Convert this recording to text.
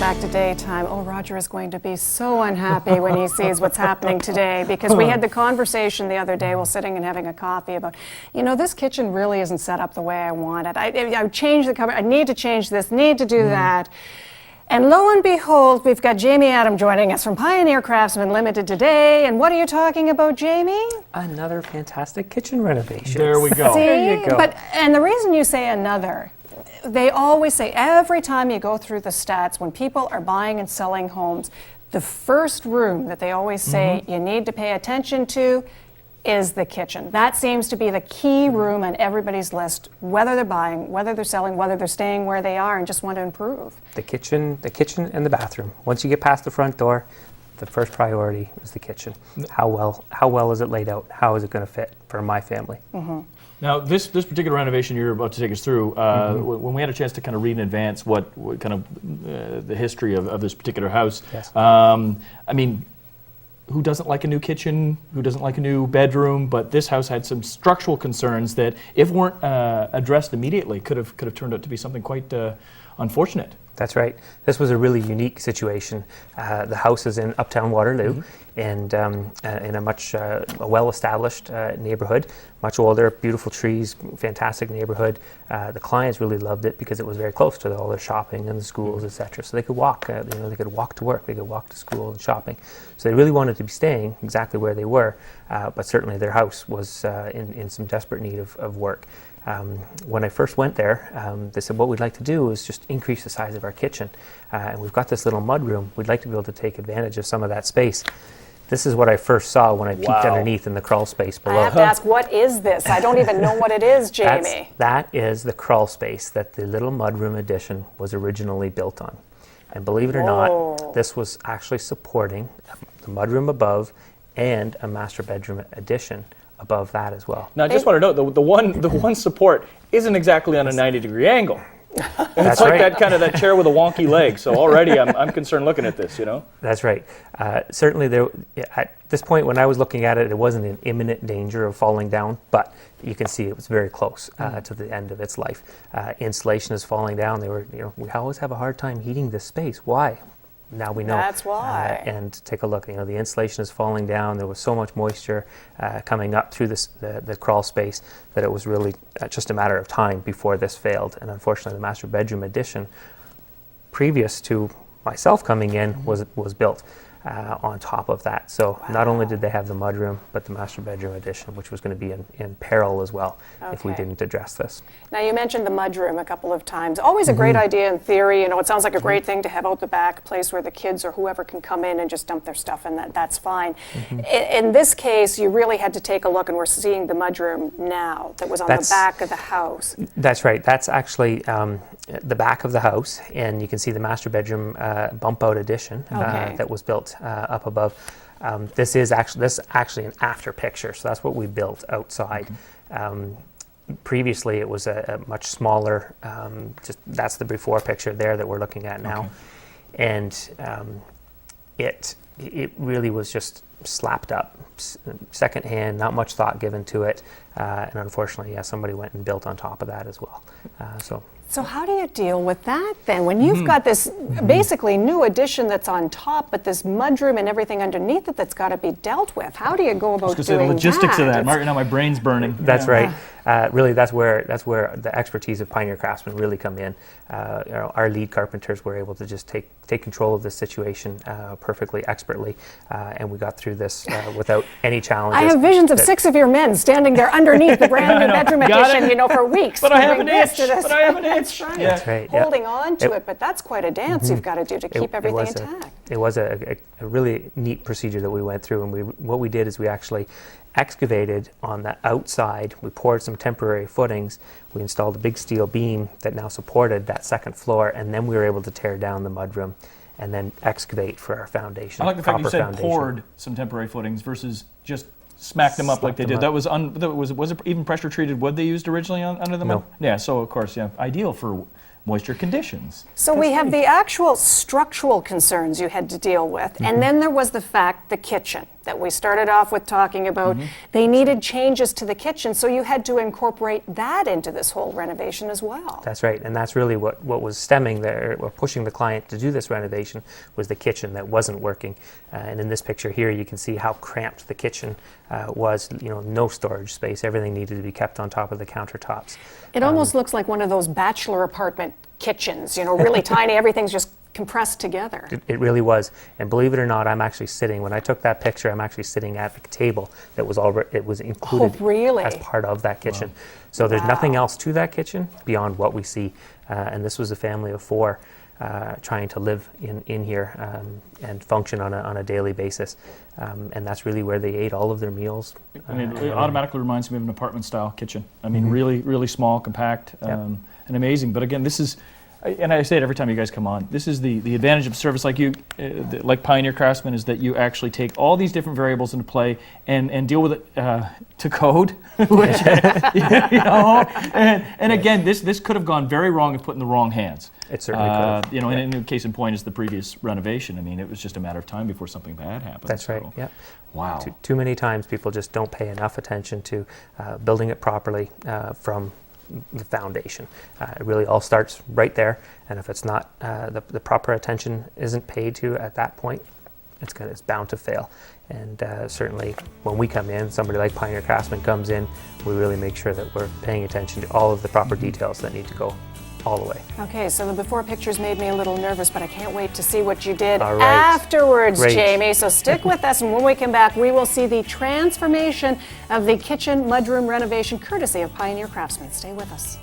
back to daytime. Oh, Roger is going to be so unhappy when he sees what's happening today, because we had the conversation the other day while sitting and having a coffee about, you know, this kitchen really isn't set up the way I want it. I changed the cover. I need to change this, need to do that. And lo and behold, we've got Jamie Adam joining us from Pioneer Craftsman Limited today. And what are you talking about, Jamie? Another fantastic kitchen renovation. There we go. See? There you go. And the reason you say another, they always say every time you go through the stats, when people are buying and selling homes, the first room that they always say you need to pay attention to is the kitchen. That seems to be the key room on everybody's list, whether they're buying, whether they're selling, whether they're staying where they are and just want to improve. The kitchen and the bathroom. Once you get past the front door, the first priority is the kitchen. How well is it laid out? How is it going to fit for my family? Now, this particular renovation you're about to take us through, when we had a chance to kind of read in advance what kind of the history of this particular house, Yes. I mean, who doesn't like a new kitchen? Who doesn't like a new bedroom? But this house had some structural concerns that, if weren't addressed immediately, could have turned out to be something quite unfortunate. That's right. This was a really unique situation. The house is in Uptown Waterloo, and in a a well-established neighborhood, much older, beautiful trees, fantastic neighborhood. The clients really loved it because it was very close to all their shopping and the schools, etc. So they could walk. They could walk to work, they could walk to school and shopping. So they really wanted to be staying exactly where they were, but certainly their house was in some desperate need of work. When I first went there, they said, what we'd like to do is just increase the size of our kitchen. And we've got this little mud room. We'd like to be able to take advantage of some of that space. This is what I first saw when I peeked underneath in the crawl space below. I have to ask, what is this? I don't even know what it is, Jamie. That is the crawl space that the little mudroom addition was originally built on. And believe it or not, this was actually supporting the mudroom above and a master bedroom addition above that as well. Now, I just want to note, the one support isn't exactly on a 90-degree angle. It's like that chair with a wonky leg. So already I'm concerned looking at this, you know? That's right. Certainly at this point when I was looking at it, it wasn't in imminent danger of falling down, but you can see it was very close to the end of its life. Insulation is falling down. We always have a hard time heating this space. Why? Now we know. That's why. And take a look. The insulation is falling down. There was so much moisture coming up through the crawl space that it was really just a matter of time before this failed. And unfortunately, the master bedroom addition, previous to myself coming in, was built on top of that. So not only did they have the mudroom, but the master bedroom addition, which was going to be in peril as well if we didn't address this. Now, you mentioned the mudroom a couple of times. Always a great idea in theory. It sounds like a great thing to have out the back, place where the kids or whoever can come in and just dump their stuff, and that's fine. In this case, you really had to take a look, and we're seeing the mudroom now that was on the back of the house. That's right. That's actually the back of the house, and you can see the master bedroom bump out addition that was built up above. This is actually an after picture, so that's what we built outside. Previously, it was a much smaller. That's the before picture there that we're looking at now, and it really was just slapped up, secondhand, not much thought given to it, and unfortunately, somebody went and built on top of that as well. So how do you deal with that then? When you've got this basically new addition that's on top, but this mudroom and everything underneath it that's got to be dealt with, how do you go about doing that? The logistics of that. Mark, now my brain's burning. That's right. Really, that's where the expertise of Pioneer Craftsman really come in. Our lead carpenters were able to just take control of this situation perfectly, expertly, and we got through this without any challenges. I have visions of 6 of your men standing there underneath the brand new bedroom addition, for weeks. But I have an itch. That's right. Holding on to it, but that's quite a dance you've got to do to keep everything intact. It was a really neat procedure that we went through, and what we did is we actually excavated on the outside. We poured some temporary footings. We installed a big steel beam that now supported that second floor, and then we were able to tear down the mudroom and then excavate for our foundation. I like the fact you said poured some temporary footings versus just smacked them up like they did. That was it even pressure treated wood they used originally under the mud? No. Yeah, so of course, ideal for moisture conditions. So we have the actual structural concerns you had to deal with, and then there was the kitchen. that we started off with talking about, they needed changes to the kitchen, so you had to incorporate that into this whole renovation as well. That's right, and that's really what was stemming there, or pushing the client to do this renovation, was the kitchen that wasn't working. And in this picture here, you can see how cramped the kitchen was. You know, no storage space. Everything needed to be kept on top of the countertops. It almost looks like one of those bachelor apartment kitchens, you know, really tiny. Everything's just compressed together. It really was, and believe it or not, I'm actually sitting. When I took that picture, I'm actually sitting at the table that was already included really? as part of that kitchen. So there's nothing else to that kitchen beyond what we see. And this was a family of 4 trying to live in here and function on a daily basis. And that's really where they ate all of their meals. I mean, it automatically reminds me of an apartment-style kitchen. I mean, really, really small, compact, and amazing. But again, this is, and I say it every time you guys come on, this is the advantage of service like you, like Pioneer Craftsman, is that you actually take all these different variables into play and deal with it to code. Which, you know, and again, this could have gone very wrong if put in the wrong hands. It certainly could have. You know, and in case in point is the previous renovation. I mean, it was just a matter of time before something bad happened. That's right, yeah. Wow. Too many times people just don't pay enough attention to building it properly from the foundation. It really all starts right there, and if it's not, the proper attention isn't paid to at that point, it's bound to fail. And certainly when we come in, somebody like Pioneer Craftsman comes in, we really make sure that we're paying attention to all of the proper details that need to go all the way. Okay, so the before pictures made me a little nervous, but I can't wait to see what you did All right. afterwards, Great. Jamie. So stick with us, and when we come back, we will see the transformation of the kitchen mudroom renovation courtesy of Pioneer Craftsman. Stay with us.